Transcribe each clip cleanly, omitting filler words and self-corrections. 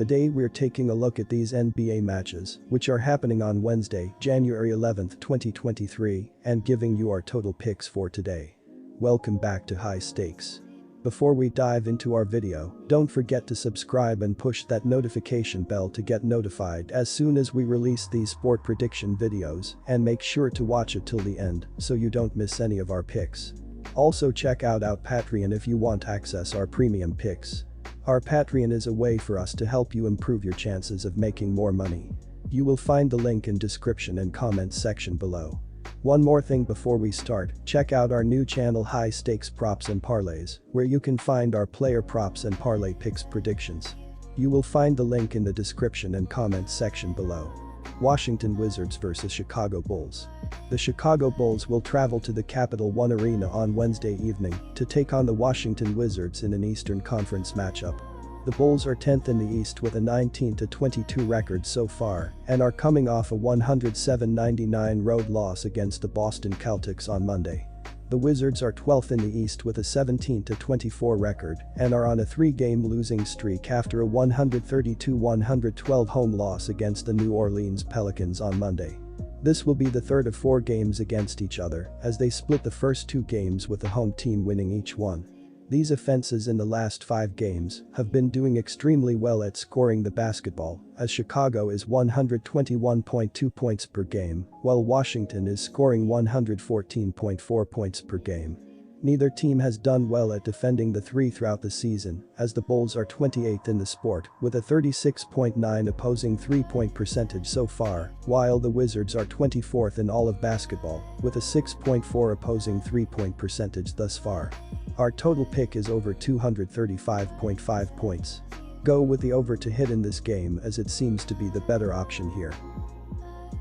Today we're taking a look at these NBA matches, which are happening on Wednesday, January 11th, 2023, and giving you our total picks for today. Welcome back to High Stakes. Before we dive into our video, don't forget to subscribe and push that notification bell to get notified as soon as we release these sport prediction videos, and make sure to watch it till the end so you don't miss any of our picks. Also check out our Patreon if you want access our premium picks. Our Patreon is a way for us to help you improve your chances of making more money. You will find the link in description and comments section below. One more thing before we start, check out our new channel High Stakes Props and Parlays, where you can find our player props and parlay picks predictions. You will find the link in the description and comments section below. Washington Wizards vs Chicago Bulls. The Chicago Bulls will travel to the Capital One Arena on Wednesday evening to take on the Washington Wizards in an Eastern Conference matchup. The Bulls are 10th in the East with a 19-22 record so far and are coming off a 107-99 road loss against the Boston Celtics on Monday. The Wizards are 12th in the East with a 17-24 record and are on a 3-game losing streak after a 132-112 home loss against the New Orleans Pelicans on Monday. This will be the third of 4 games against each other as they split the first 2 games with the home team winning each one. These offenses in the last 5 games have been doing extremely well at scoring the basketball, as Chicago is 121.2 points per game, while Washington is scoring 114.4 points per game. Neither team has done well at defending the 3 throughout the season, as the Bulls are 28th in the sport with a 36.9 opposing 3-point percentage so far, while the Wizards are 24th in all of basketball with a 6.4 opposing 3-point percentage thus far. Our total pick is over 235.5 points. Go with the over to hit in this game as it seems to be the better option here.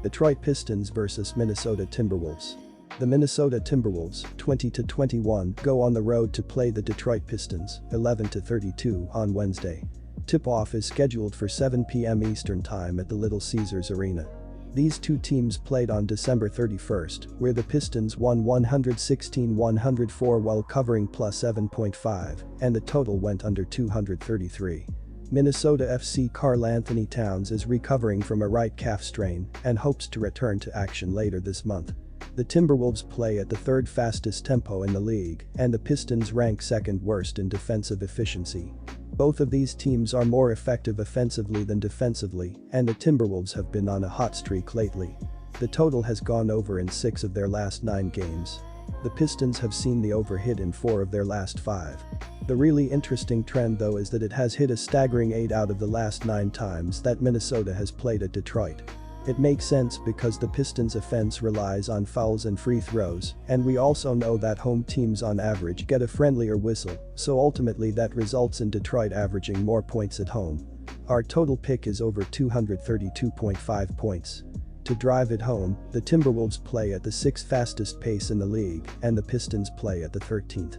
Detroit Pistons vs Minnesota Timberwolves. The Minnesota Timberwolves, 20-21, go on the road to play the Detroit Pistons, 11-32, on Wednesday. Tip-off is scheduled for 7 p.m. Eastern Time at the Little Caesars Arena. These two teams played on December 31st, where the Pistons won 116-104 while covering plus 7.5, and the total went under 233. Minnesota FC Karl Anthony Towns is recovering from a right calf strain and hopes to return to action later this month. The Timberwolves play at the 3rd fastest tempo in the league, and the Pistons rank 2nd worst in defensive efficiency. Both of these teams are more effective offensively than defensively, and the Timberwolves have been on a hot streak lately. The total has gone over in 6 of their last 9 games. The Pistons have seen the over hit in 4 of their last 5. The really interesting trend though is that it has hit a staggering 8 out of the last 9 times that Minnesota has played at Detroit. It makes sense because the Pistons' offense relies on fouls and free throws, and we also know that home teams on average get a friendlier whistle, so ultimately that results in Detroit averaging more points at home. Our total pick is over 232.5 points. To drive it home, the Timberwolves play at the 6th fastest pace in the league, and the Pistons play at the 13th.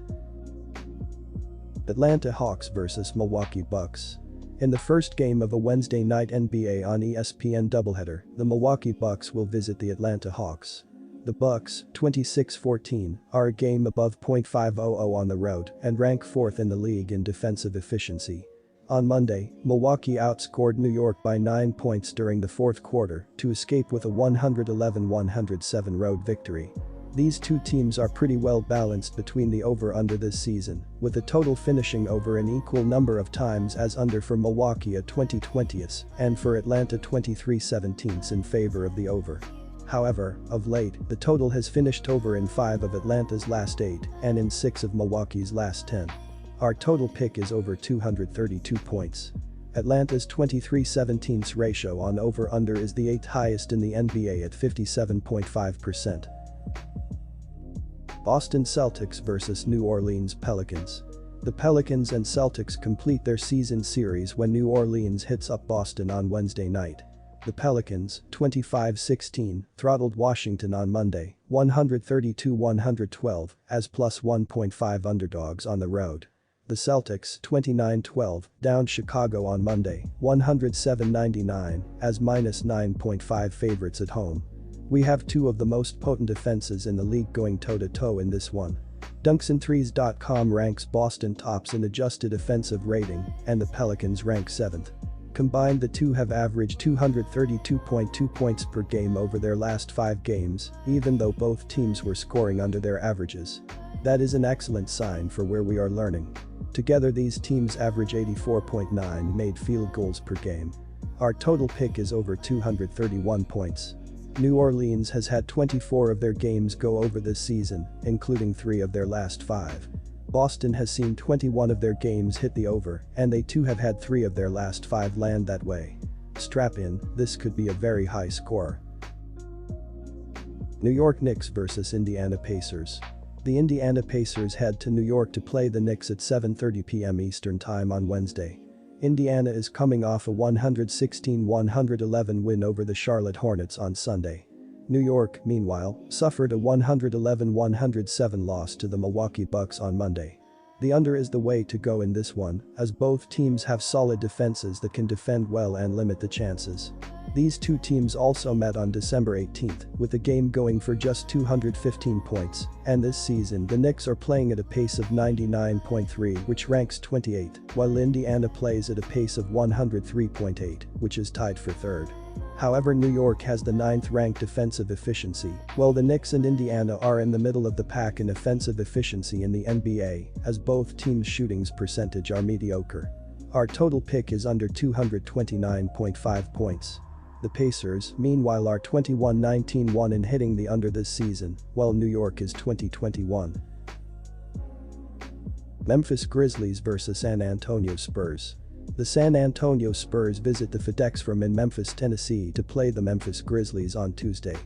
Atlanta Hawks vs Milwaukee Bucks. In the first game of a Wednesday night NBA on ESPN doubleheader, the Milwaukee Bucks will visit the Atlanta Hawks. The Bucks, 26-14, are a game above .500 on the road and rank 4th in the league in defensive efficiency. On Monday, Milwaukee outscored New York by 9 points during the 4th quarter to escape with a 111-107 road victory. These two teams are pretty well balanced between the over-under this season, with the total finishing over an equal number of times as under for Milwaukee at 20/20 and for Atlanta 23/17 in favor of the over. However, of late, the total has finished over in 5 of Atlanta's last 8 and in 6 of Milwaukee's last 10. Our total pick is over 232 points. Atlanta's 23/17 ratio on over-under is the 8th highest in the NBA at 57.5%. Boston Celtics vs New Orleans Pelicans. The Pelicans and Celtics complete their season series when New Orleans hits up Boston on Wednesday night. The Pelicans, 25-16, throttled Washington on Monday, 132-112, as plus 1.5 underdogs on the road. The Celtics, 29-12, downed Chicago on Monday, 107-99, as minus 9.5 favorites at home. We have 2 of the most potent offenses in the league going toe-to-toe in this one. Dunksandthrees.com ranks Boston tops in adjusted offensive rating, and the Pelicans rank 7th. Combined, the two have averaged 232.2 points per game over their last 5 games, even though both teams were scoring under their averages. That is an excellent sign for where we are learning. Together, these teams average 84.9 made field goals per game. Our total pick is over 231 points. New Orleans has had 24 of their games go over this season, including 3 of their last 5. Boston has seen 21 of their games hit the over, and they too have had 3 of their last 5 land that way. Strap in, this could be a very high score. New York Knicks vs Indiana Pacers. The Indiana Pacers head to New York to play the Knicks at 7:30 p.m. Eastern Time on Wednesday. Indiana is coming off a 116-111 win over the Charlotte Hornets on Sunday. New York, meanwhile, suffered a 111-107 loss to the Milwaukee Bucks on Monday. The under is the way to go in this one, as both teams have solid defenses that can defend well and limit the chances. These two teams also met on December 18th, with the game going for just 215 points, and this season the Knicks are playing at a pace of 99.3, which ranks 28, while Indiana plays at a pace of 103.8, which is tied for 3rd. However, New York has the 9th-ranked defensive efficiency, while the Knicks and Indiana are in the middle of the pack in offensive efficiency in the NBA, as both teams' shootings percentage are mediocre. Our total pick is under 229.5 points. The Pacers, meanwhile, are 21-19-1 in hitting the under this season, while New York is 20-21. Memphis Grizzlies vs San Antonio Spurs. The San Antonio Spurs visit the FedEx Forum in Memphis, Tennessee to play the Memphis Grizzlies on Tuesday.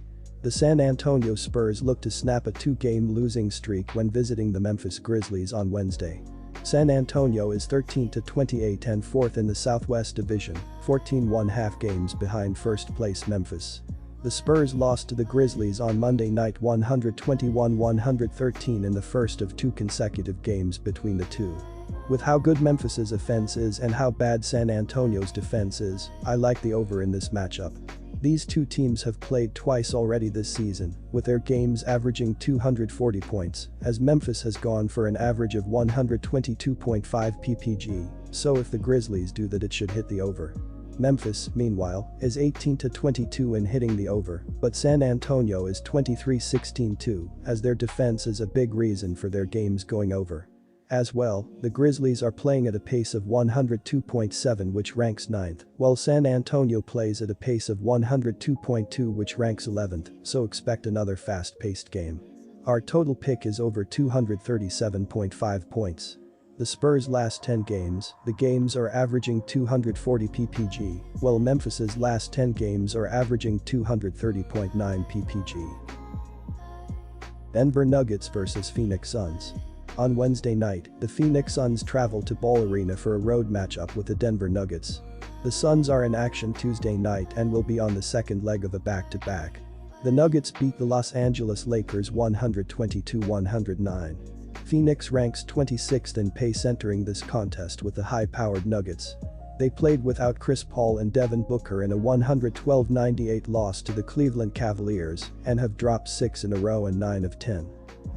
The San Antonio Spurs look to snap a 2-game losing streak when visiting the Memphis Grizzlies on Wednesday. San Antonio is 13-28 and 4th in the Southwest Division, 14.5 games behind first-place Memphis. The Spurs lost to the Grizzlies on Monday night 121-113 in the first of 2 consecutive games between the two. With how good Memphis's offense is and how bad San Antonio's defense is, I like the over in this matchup. These two teams have played twice already this season, with their games averaging 240 points, as Memphis has gone for an average of 122.5 ppg, so if the Grizzlies do that, it should hit the over. Memphis, meanwhile, is 18-22 in hitting the over, but San Antonio is 23-16-2, as their defense is a big reason for their games going over. As well, the Grizzlies are playing at a pace of 102.7, which ranks 9th, while San Antonio plays at a pace of 102.2, which ranks 11th, so expect another fast-paced game. Our total pick is over 237.5 points. The Spurs' last 10 games, the games are averaging 240 ppg, while Memphis's last 10 games are averaging 230.9 ppg. Denver Nuggets vs Phoenix Suns. On Wednesday night, the Phoenix Suns travel to Ball Arena for a road matchup with the Denver Nuggets. The Suns are in action Tuesday night and will be on the second leg of a back-to-back. The Nuggets beat the Los Angeles Lakers 122-109. Phoenix ranks 26th in pace entering this contest with the high-powered Nuggets. They played without Chris Paul and Devin Booker in a 112-98 loss to the Cleveland Cavaliers and have dropped 6 in a row and 9 of 10.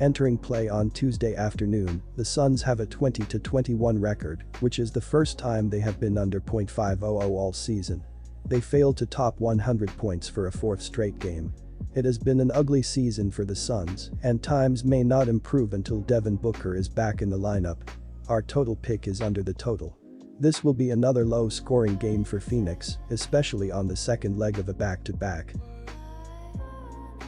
Entering play on Tuesday afternoon, the Suns have a 20-21 record, which is the first time they have been under .500 all season. They failed to top 100 points for a 4th straight game. It has been an ugly season for the Suns, and times may not improve until Devin Booker is back in the lineup. Our total pick is under the total. This will be another low-scoring game for Phoenix, especially on the second leg of a back-to-back.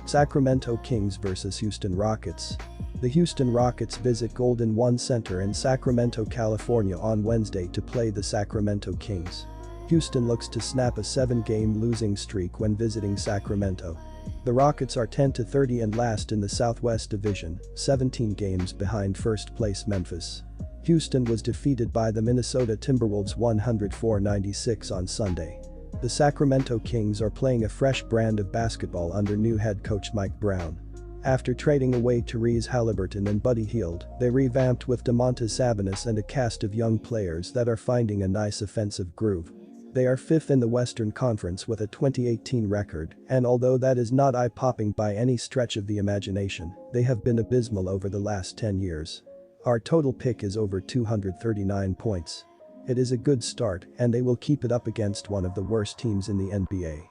Sacramento Kings vs Houston Rockets. The Houston Rockets visit Golden One Center in Sacramento, California on Wednesday to play the Sacramento Kings. Houston looks to snap a 7-game losing streak when visiting Sacramento. The Rockets are 10-30 and last in the Southwest Division, 17 games behind first-place Memphis. Houston was defeated by the Minnesota Timberwolves 104-96 on Sunday. The Sacramento Kings are playing a fresh brand of basketball under new head coach Mike Brown. After trading away Therese Halliburton and Buddy Hield, they revamped with Domantas Sabonis and a cast of young players that are finding a nice offensive groove. They are 5th in the Western Conference with a 2018 record, and although that is not eye-popping by any stretch of the imagination, they have been abysmal over the last 10 years. Our total pick is over 239 points. It is a good start and they will keep it up against one of the worst teams in the NBA.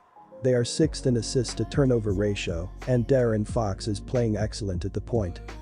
They are 6th in assist to turnover ratio and De'Aaron Fox is playing excellent at the point.